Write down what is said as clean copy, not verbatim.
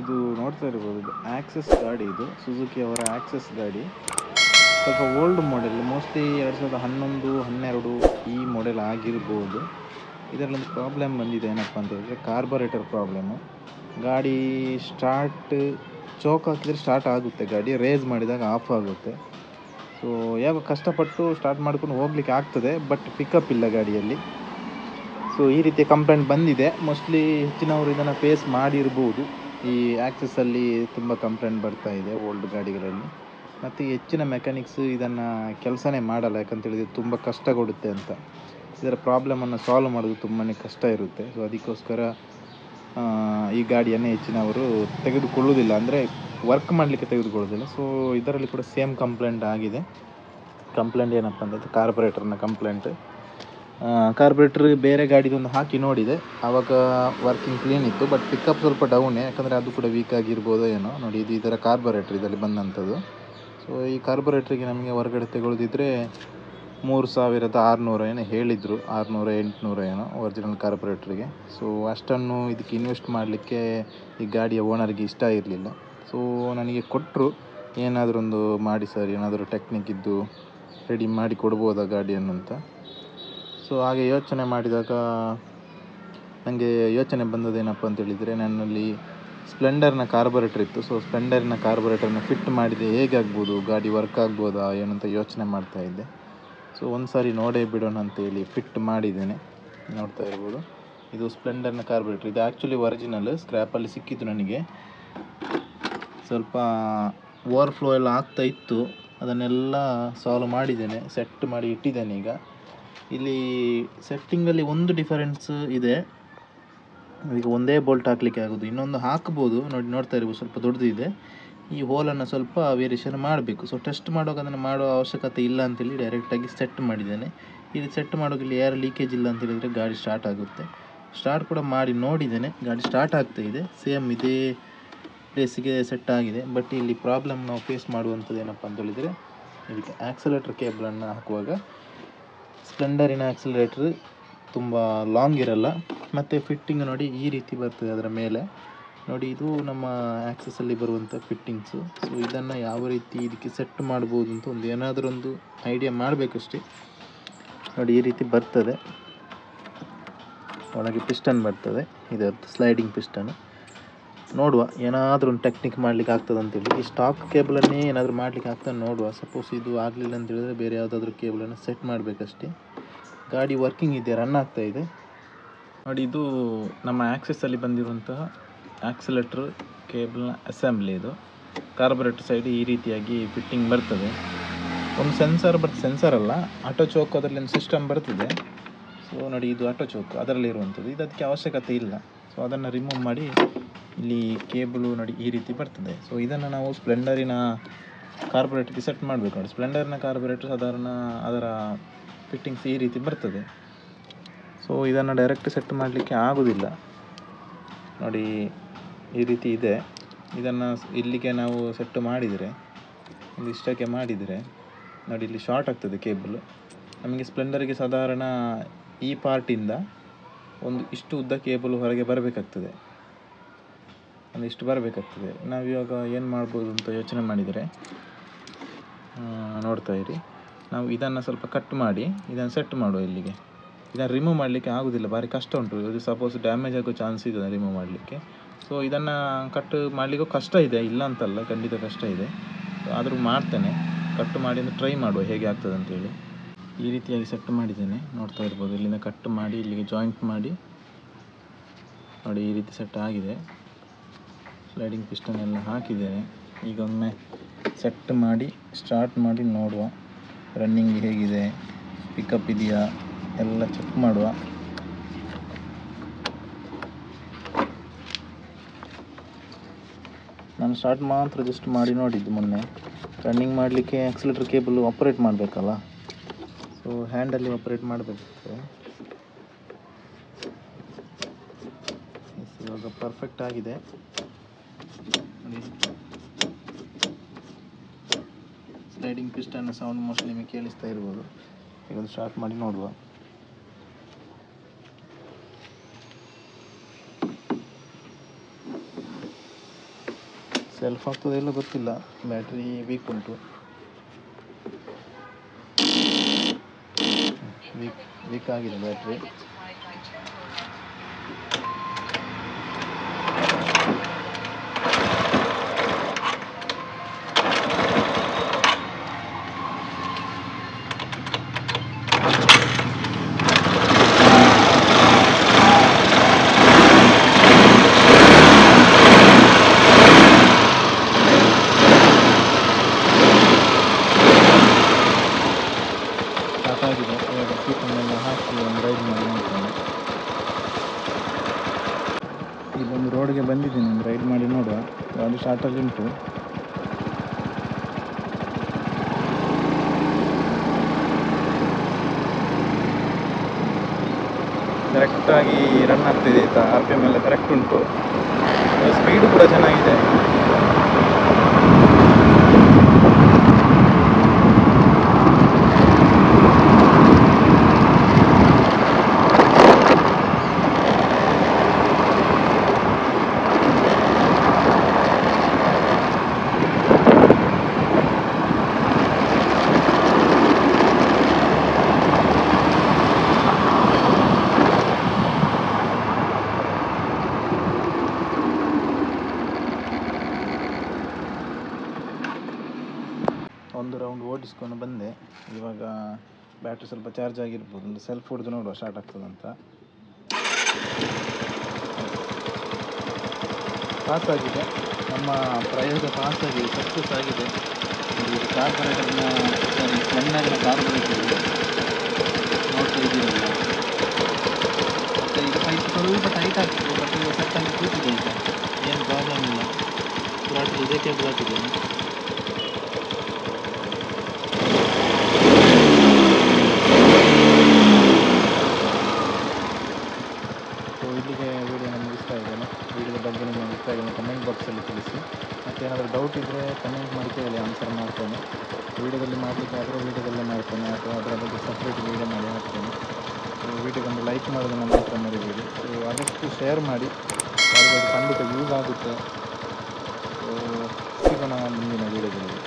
ಇದು ನೋಡ್ತಾ ಇರ್ಬೋದು, ಇದು ಆಕ್ಸೆಸ್ ಗಾಡಿ. ಇದು ಸುಜುಕಿ ಅವರ ಆಕ್ಸೆಸ್ ಗಾಡಿ. ಸ್ವಲ್ಪ ಓಲ್ಡ್ ಮಾಡೆಲ್, ಮೋಸ್ಟ್ಲಿ 2011 12 ಈ ಮಾಡೆಲ್ ಆಗಿರ್ಬೋದು. ಇದರಲ್ಲೊಂದು ಪ್ರಾಬ್ಲಮ್ ಬಂದಿದೆ. ಏನಪ್ಪ ಅಂತ ಹೇಳಿದ್ರೆ ಕಾರ್ಬೊರೇಟರ್ ಪ್ರಾಬ್ಲಮ್ಮು. ಗಾಡಿ ಚೋಕ್ ಹಾಕಿದರೆ ಸ್ಟಾರ್ಟ್ ಆಗುತ್ತೆ, ಗಾಡಿ ರೇಸ್ ಮಾಡಿದಾಗ ಆಫ್ ಆಗುತ್ತೆ. ಸೊ ಯಾವಾಗ ಕಷ್ಟಪಟ್ಟು ಸ್ಟಾರ್ಟ್ ಮಾಡ್ಕೊಂಡು ಹೋಗ್ಲಿಕ್ಕೆ ಆಗ್ತದೆ, ಬಟ್ ಪಿಕಪ್ ಇಲ್ಲ ಗಾಡಿಯಲ್ಲಿ. ಸೊ ಈ ರೀತಿಯ ಕಂಪ್ಲೇಂಟ್ ಬಂದಿದೆ. ಮೋಸ್ಟ್ಲಿ ಹೆಚ್ಚಿನವರು ಇದನ್ನು ಫೇಸ್ ಮಾಡಿರ್ಬೋದು. ಈ ಆ್ಯಕ್ಸೆಸ್ಸಲ್ಲಿ ತುಂಬ ಕಂಪ್ಲೇಂಟ್ ಬರ್ತಾ ಇದೆ ಓಲ್ಡ್ ಗಾಡಿಗಳಲ್ಲಿ. ಮತ್ತು ಹೆಚ್ಚಿನ ಮೆಕ್ಯಾನಿಕ್ಸ್ ಇದನ್ನು ಕೆಲಸನೇ ಮಾಡಲ್ಲ, ಯಾಕಂತೇಳಿದರೆ ತುಂಬ ಕಷ್ಟ ಕೊಡುತ್ತೆ ಅಂತ. ಇದರ ಪ್ರಾಬ್ಲಮನ್ನು ಸಾಲ್ವ್ ಮಾಡೋದು ತುಂಬಾ ಕಷ್ಟ ಇರುತ್ತೆ. ಸೊ ಅದಕ್ಕೋಸ್ಕರ ಈ ಗಾಡಿಯನ್ನೇ ಹೆಚ್ಚಿನವರು ತೆಗೆದುಕೊಳ್ಳುವುದಿಲ್ಲ, ಅಂದರೆ ವರ್ಕ್ ಮಾಡಲಿಕ್ಕೆ ತೆಗೆದುಕೊಳ್ಳೋದಿಲ್ಲ. ಸೊ ಇದರಲ್ಲಿ ಕೂಡ ಸೇಮ್ ಕಂಪ್ಲೇಂಟ್ ಆಗಿದೆ. ಕಂಪ್ಲೇಂಟ್ ಏನಪ್ಪ ಅಂತಂದರೆ ಕಾರ್ಬೊರೇಟರ್ನ ಕಂಪ್ಲೇಂಟ್. ಕಾರ್ಬೊರೇಟ್ರ್ ಬೇರೆ ಗಾಡಿದೊಂದು ಹಾಕಿ ನೋಡಿದೆ, ಆವಾಗ ವರ್ಕಿಂಗ್ ಕ್ಲೀನ್ ಇತ್ತು, ಬಟ್ ಪಿಕಪ್ ಸ್ವಲ್ಪ ಡೌನೇ, ಯಾಕಂದರೆ ಅದು ಕೂಡ ವೀಕ್ ಆಗಿರ್ಬೋದೋ ಏನೋ. ನೋಡಿ, ಇದು ಇದರ ಕಾರ್ಬೊರೇಟ್ರ್ ಇದರಲ್ಲಿ ಬಂದಂಥದ್ದು. ಸೊ ಈ ಕಾರ್ಬೊರೇಟ್ರಿಗೆ ನಮಗೆ ಹೊರಗಡೆ ತೆಗೊಳ್ಳೋದಿದ್ರೆ 3600 ಏನೋ ಹೇಳಿದರು, 600 800 ಏನೋ ಒರಿಜಿನಲ್ ಕಾರ್ಬೊರೇಟ್ರಿಗೆ. ಸೊ ಅಷ್ಟನ್ನು ಇದಕ್ಕೆ ಇನ್ವೆಸ್ಟ್ ಮಾಡಲಿಕ್ಕೆ ಈ ಗಾಡಿಯ ಓನರ್ಗೆ ಇಷ್ಟ ಇರಲಿಲ್ಲ. ಸೊ ನನಗೆ ಕೊಟ್ಟರು, ಏನಾದರೂ ಒಂದು ಮಾಡಿ ಸರ್, ಏನಾದರೂ ಟೆಕ್ನಿಕ್ ಇದ್ದು ರೆಡಿ ಮಾಡಿ ಕೊಡ್ಬೋದಾ ಗಾಡಿಯನ್ನು ಅಂತ. ಸೊ ಹಾಗೆ ಯೋಚನೆ ಮಾಡಿದಾಗ ನನಗೆ ಯೋಚನೆ ಬಂದದೇನಪ್ಪ ಅಂತೇಳಿದರೆ, ನನ್ನಲ್ಲಿ ಸ್ಪ್ಲೆಂಡರ್ನ ಕಾರ್ಬೊರೇಟರ್ ಇತ್ತು. ಸೊ ಸ್ಪ್ಲೆಂಡರ್ನ ಕಾರ್ಬೊರೇಟರ್ನ ಫಿಟ್ ಮಾಡಿದರೆ ಹೇಗೆ ಆಗ್ಬೋದು, ಗಾಡಿ ವರ್ಕ್ ಆಗ್ಬೋದಾ ಏನಂತ ಯೋಚನೆ ಮಾಡ್ತಾಯಿದ್ದೆ. ಸೊ ಒಂದು ಸಾರಿ ನೋಡೇ ಬಿಡೋಣ ಅಂತೇಳಿ ಫಿಟ್ ಮಾಡಿದ್ದೇನೆ. ನೋಡ್ತಾ ಇರ್ಬೋದು, ಇದು ಸ್ಪ್ಲೆಂಡರ್ನ ಕಾರ್ಬೊರೇಟರ್. ಇದು ಆ್ಯಕ್ಚುಲಿ ಒರಿಜಿನಲ್, ಸ್ಕ್ರ್ಯಾಪಲ್ಲಿ ಸಿಕ್ಕಿತ್ತು ನನಗೆ. ಸ್ವಲ್ಪ ಓವರ್ಫ್ಲೋ ಎಲ್ಲ ಆಗ್ತಾ ಇತ್ತು, ಅದನ್ನೆಲ್ಲ ಸಾಲ್ವ್ ಮಾಡಿದ್ದೇನೆ, ಸೆಟ್ ಮಾಡಿ ಇಟ್ಟಿದ್ದೇನೆ. ಈಗ ಇಲ್ಲಿ ಸೆಟ್ಟಿಂಗಲ್ಲಿ ಒಂದು ಡಿಫರೆನ್ಸ್ ಇದೆ. ಈಗ ಒಂದೇ ಬೋಲ್ಟ್ ಹಾಕಲಿಕ್ಕೆ ಆಗೋದು, ಇನ್ನೊಂದು ಹಾಕ್ಬೋದು. ನೋಡ್ತಾ ಇರ್ಬೋದು, ಸ್ವಲ್ಪ ದೊಡ್ಡದಿದೆ. ಈ ಹೋಲನ್ನು ಸ್ವಲ್ಪ ವೇರಿಯೇಷನ್ ಮಾಡಬೇಕು. ಸೊ ಟೆಸ್ಟ್ ಮಾಡುವಾಗ ಅದನ್ನು ಮಾಡೋ ಅವಶ್ಯಕತೆ ಇಲ್ಲ ಅಂತೇಳಿ ಡೈರೆಕ್ಟಾಗಿ ಸೆಟ್ ಮಾಡಿದ್ದೇನೆ. ಇಲ್ಲಿ ಸೆಟ್ ಮಾಡೋಕೆ ಇಲ್ಲಿ ಏರ್ ಲೀಕೇಜ್ ಇಲ್ಲ ಅಂತ ಹೇಳಿದರೆ ಗಾಡಿ ಸ್ಟಾರ್ಟ್ ಆಗುತ್ತೆ. ಸ್ಟಾರ್ಟ್ ಕೂಡ ಮಾಡಿ ನೋಡಿದ್ದೇನೆ, ಗಾಡಿ ಸ್ಟಾರ್ಟ್ ಆಗ್ತಾ ಇದೆ, ಸೇಮ್ ಇದೇ ಪ್ಲೇಸಿಗೆ ಸೆಟ್ ಆಗಿದೆ. ಬಟ್ ಇಲ್ಲಿ ಪ್ರಾಬ್ಲಮ್ ನಾವು ಫೇಸ್ ಮಾಡುವಂಥದ್ದು ಏನಪ್ಪ ಅಂತ ಹೇಳಿದರೆ, ಇದಕ್ಕೆ ಆ್ಯಕ್ಸಲೇಟ್ರ್ ಕೇಬಲನ್ನು ಹಾಕುವಾಗ ಸ್ಪ್ಲೆಂಡರಿನ ಆ್ಯಕ್ಸಲೇಟ್ರ್ ತುಂಬ ಲಾಂಗ್ ಇರಲ್ಲ, ಮತ್ತು ಫಿಟ್ಟಿಂಗ್ ನೋಡಿ ಈ ರೀತಿ ಬರ್ತದೆ ಅದರ ಮೇಲೆ. ನೋಡಿ, ಇದು ನಮ್ಮ ಆ್ಯಕ್ಸೆಸ್ಸಲ್ಲಿ ಬರುವಂಥ ಫಿಟ್ಟಿಂಗ್ಸು. ಸೊ ಇದನ್ನು ಯಾವ ರೀತಿ ಇದಕ್ಕೆ ಸೆಟ್ ಮಾಡ್ಬೋದು ಅಂತ ಏನಾದರೂ ಒಂದು ಐಡಿಯಾ ಮಾಡಬೇಕಷ್ಟೇ. ನೋಡಿ, ಈ ರೀತಿ ಬರ್ತದೆ, ಒಳಗೆ ಪಿಸ್ಟನ್ ಬರ್ತದೆ, ಇದರದ್ದು ಸ್ಲೈಡಿಂಗ್ ಪಿಸ್ಟನ್. ನೋಡುವ ಏನಾದರೂ ಒಂದು ಟೆಕ್ನಿಕ್ ಮಾಡಲಿಕ್ಕೆ ಆಗ್ತದೆ ಅಂತೇಳಿ. ಈ ಸ್ಟಾಕ್ ಕೇಬಲನ್ನೇ ಏನಾದರೂ ಮಾಡಲಿಕ್ಕೆ ಆಗ್ತದೆ ನೋಡುವ. ಸಪೋಸ್ ಇದು ಆಗಲಿಲ್ಲ ಅಂತ ಹೇಳಿದರೆ ಬೇರೆ ಯಾವುದಾದ್ರೂ ಕೇಬಲನ್ನು ಸೆಟ್ ಮಾಡಬೇಕಷ್ಟೇ. ಗಾಡಿ ವರ್ಕಿಂಗ್ ಇದೆ, ರನ್ ಆಗ್ತಾ ಇದೆ. ನೋಡಿ, ಇದು ನಮ್ಮ ಆ್ಯಕ್ಸೆಸ್ಸಲ್ಲಿ ಬಂದಿರುವಂತಹ ಆ್ಯಕ್ಸಲೇಟ್ರ್ ಕೇಬಲ್ನ ಅಸೆಂಬ್ಲಿ. ಇದು ಕಾರ್ಬೊರೇಟರ್ ಸೈಡ್ ಈ ರೀತಿಯಾಗಿ ಫಿಟ್ಟಿಂಗ್ ಬರ್ತದೆ. ಒಂದು ಸೆನ್ಸರ್ ಸೆನ್ಸರ್ ಅಲ್ಲ, ಆಟೋ ಚೋಕ್, ಅದರಲ್ಲಿ ಒಂದು ಸಿಸ್ಟಮ್ ಬರ್ತದೆ. ಸೊ ನೋಡಿ, ಇದು ಆಟೋ ಚೋಕ್ ಅದರಲ್ಲಿ ಇರುವಂಥದ್ದು. ಇದು ಅದಕ್ಕೆ ಅವಶ್ಯಕತೆ ಇಲ್ಲ. ಸೊ ಅದನ್ನು ರಿಮೂವ್ ಮಾಡಿ ಇಲ್ಲಿ ಕೇಬಲು ನೋಡಿ ಈ ರೀತಿ ಬರ್ತದೆ. ಸೊ ಇದನ್ನು ನಾವು ಸ್ಪ್ಲೆಂಡರಿನ ಕಾರ್ಬೊರೇಟರ್ಗೆ ಸೆಟ್ ಮಾಡಬೇಕು. ನೋಡಿ, ಸ್ಪ್ಲೆಂಡರ್ನ ಕಾರ್ಬೊರೇಟರ್ ಸಾಧಾರಣ ಅದರ ಫಿಟ್ಟಿಂಗ್ಸ್ ಈ ರೀತಿ ಬರ್ತದೆ. ಸೊ ಇದನ್ನು ಡೈರೆಕ್ಟ್ ಸೆಟ್ ಮಾಡಲಿಕ್ಕೆ ಆಗೋದಿಲ್ಲ. ನೋಡಿ, ಈ ರೀತಿ ಇದೆ. ಇದನ್ನು ಇಲ್ಲಿಗೆ ನಾವು ಸೆಟ್ ಮಾಡಿದರೆ, ಒಂದು ಇಷ್ಟಕ್ಕೆ ಮಾಡಿದರೆ ನೋಡಿ, ಇಲ್ಲಿ ಶಾರ್ಟ್ ಆಗ್ತದೆ ಕೇಬಲ್. ನಮಗೆ ಸ್ಪ್ಲೆಂಡರಿಗೆ ಸಾಧಾರಣ ಈ ಪಾರ್ಟಿಂದ ಒಂದು ಇಷ್ಟು ಉದ್ದ ಕೇಬಲ್ ಹೊರಗೆ ಬರಬೇಕಾಗ್ತದೆ, ಒಂದು ಇಷ್ಟು ಬರಬೇಕಾಗ್ತದೆ. ನಾವಿವಾಗ ಏನು ಮಾಡ್ಬೋದು ಅಂತ ಯೋಚನೆ ಮಾಡಿದರೆ, ನೋಡ್ತಾ ಇರಿ, ನಾವು ಇದನ್ನು ಸ್ವಲ್ಪ ಕಟ್ ಮಾಡಿ ಇದನ್ನು ಸೆಟ್ ಮಾಡುವ ಇಲ್ಲಿಗೆ. ಇದನ್ನು ರಿಮೂವ್ ಮಾಡಲಿಕ್ಕೆ ಆಗೋದಿಲ್ಲ, ಭಾರಿ ಕಷ್ಟ ಉಂಟು. ಇದು ಸಪೋಸ್ ಡ್ಯಾಮೇಜ್ ಆಗೋ ಚಾನ್ಸ್ ಇದೆ ರಿಮೂವ್ ಮಾಡಲಿಕ್ಕೆ. ಸೊ ಇದನ್ನು ಕಟ್ ಮಾಡಲಿಕ್ಕೂ ಕಷ್ಟ ಇದೆ, ಇಲ್ಲ ಅಂತಲ್ಲ, ಖಂಡಿತ ಕಷ್ಟ ಇದೆ. ಆದರೂ ಮಾಡ್ತೇನೆ, ಕಟ್ ಮಾಡಿ ಒಂದು ಟ್ರೈ ಮಾಡುವ ಹೇಗೆ ಆಗ್ತದೆ ಅಂತೇಳಿ. ಈ ರೀತಿಯಾಗಿ ಸೆಟ್ ಮಾಡಿದ್ದೇನೆ, ನೋಡ್ತಾ ಇರ್ಬೋದು. ಇಲ್ಲಿಂದ ಕಟ್ ಮಾಡಿ ಇಲ್ಲಿಗೆ ಜಾಯಿಂಟ್ ಮಾಡಿ ನೋಡಿ, ಈ ರೀತಿ ಸೆಟ್ ಆಗಿದೆ. ಸ್ಲೈಡಿಂಗ್ ಪಿಸ್ಟನ್ ಎಲ್ಲ ಹಾಕಿದ್ದೇನೆ. ಈಗ ಒಮ್ಮೆ ಸೆಟ್ ಮಾಡಿ ಸ್ಟಾರ್ಟ್ ಮಾಡಿ ನೋಡುವ, ರನ್ನಿಂಗ್ ಹೇಗಿದೆ, ಪಿಕಪ್ ಇದೆಯಾ ಎಲ್ಲ ಚೆಕ್ ಮಾಡುವ. ನಾನು ಸ್ಟಾರ್ಟ್ ಮಾತ್ರ ಜಸ್ಟ್ ಮಾಡಿ ನೋಡಿದ್ದು ಮೊನ್ನೆ. ರನ್ನಿಂಗ್ ಮಾಡಲಿಕ್ಕೆ ಆಕ್ಸಿಲೇಟರ್ ಕೇಬಲ್ ಆಪರೇಟ್ ಮಾಡಬೇಕಲ್ಲ, ಸೊ ಹ್ಯಾಂಡಲ್ಲಿ ಆಪರೇಟ್ ಮಾಡಬೇಕು. ಇವಾಗ ಪರ್ಫೆಕ್ಟ್ ಆಗಿದೆ ನೋಡಿ. ಸ್ಲೈಡಿಂಗ್ ಪಿಸ್ಟನ್ ಸೌಂಡ್ ಮೋಸ್ಟ್ಲಿ ನಿಮಗೆ ಕೇಳಿಸ್ತಾ ಇರ್ಬೋದು. ಈಗ ಒಂದು ಸ್ಟಾರ್ಟ್ ಮಾಡಿ ನೋಡುವ. ಸೆಲ್ಫ್ ಆಗ್ತದೆ ಇಲ್ಲ ಗೊತ್ತಿಲ್ಲ, ಬ್ಯಾಟ್ರಿ ವೀಕ್ ಉಂಟು. ವೀಕ್ ಆಗಿದೆ ಬ್ಯಾಟ್ರಿ. ಸಾಕಾಗಿದೆ. ಇವಾಗ ಸೀಟನ್ನೆಲ್ಲ ಹಾಕಿ ಒಂದು ರೈಡ್ ಮಾಡಿ ನೋಡ್ತೇನೆ. ಇಲ್ಲೊಂದು ರೋಡ್ಗೆ ಬಂದಿದ್ದೀನಿ, ಒಂದು ರೈಡ್ ಮಾಡಿ ನೋಡುವ. ಅದು ಸ್ಟಾರ್ಟಲ್ಲಿ ಉಂಟು. ಕರೆಕ್ಟಾಗಿ ರನ್ ಆಗ್ತಿದೆ ಆಯಿತಾ. RPM ಎಲ್ಲ ಕರೆಕ್ಟ್ ಉಂಟು, ಸ್ಪೀಡು ಕೂಡ ಚೆನ್ನಾಗಿದೆ. ಒಂದು ರೌಂಡ್ ಓಡಿಸ್ಕೊಂಡು ಬಂದೆ. ಇವಾಗ ಬ್ಯಾಟ್ರಿ ಸ್ವಲ್ಪ ಚಾರ್ಜ್ ಆಗಿರ್ಬೋದು. ಒಂದು ಸೆಲ್ಫ್ ಹೊಡೆದು ನೋಡುವ ಸ್ಟಾರ್ಟ್ ಆಗ್ತದಂತ. ಪಾಸ್ ಆಗಿದೆ, ನಮ್ಮ ಪ್ರಯೋಗ ಪಾಸ್ ಆಗಿದೆ, ಸಕ್ಸಸ್ ಆಗಿದೆ. ಕಾರ್ಬೊರೇಟರ್ನ ಸ್ಲೆಂಡರ್ನ ಕಾರ್ಬೊರೇಟರ್ ನೋಡ್ತಾ ಇದ್ದೀರಲ್ಲ. ಮತ್ತು ಈಗ ಪೈಪ್ ಸ್ವಲ್ಪ ಟೈಟ್ ಆಗ್ತದೆ, ಬಟ್ ಈಗ ಸೆಟ್ಟಾಗಿ ಕೂತಿದೆ ಈಗ, ಏನು ಪ್ರಾಬ್ಲಮ್ ಇಲ್ಲ. ಥ್ರಾಟಲ್ ಇದಕ್ಕೆ ಹಾಕಿದ್ದೇನೆ. ಇಲ್ಲಿಗೆ ವಿಡಿಯೋ ನಮಗೆ ಇಷ್ಟ ಆಗಿದ್ದೇನೆ. ವಿಡಿಯೋದ ಬಗ್ಗೆ ನಿಮಗೆ ಇಷ್ಟ ಆಗಿದೆ ಕಮೆಂಟ್ ಬಾಕ್ಸಲ್ಲಿ ತಿಳಿಸಿ. ಮತ್ತು ಏನಾದರೂ ಡೌಟ್ ಇದ್ದರೆ ಕಮೆಂಟ್ ಮಾಡಿ ಕೇಳಿ, ಆನ್ಸರ್ ಮಾಡ್ತೇನೆ. ವೀಡಿಯೋದಲ್ಲಿ ಮಾಡಲಿಕ್ಕೆ ಆದರೆ ವೀಡಿಯೋದಲ್ಲೇ ಮಾಡ್ತೇನೆ, ಅಥವಾ ಅದರ ಬಗ್ಗೆ ಸಪ್ರೇಟ್ ವೀಡಿಯೋ ಮಾಡಿ ಹಾಕ್ತೇನೆ. ವೀಡಿಯೋಗೊಂದು ಲೈಕ್ ಮಾಡೋದನ್ನು ಮಾತ್ರ ಮರಿಬೇಡಿ. ಆದಷ್ಟು ಶೇರ್ ಮಾಡಿ, ಯಾರಿಗಾದ್ರೂ ಖಂಡಿತ ಯೂಸ್ ಆಗುತ್ತೆ. ಸಿಗೋಣ ಮುಂದಿನ ವೀಡಿಯೋದಲ್ಲಿ.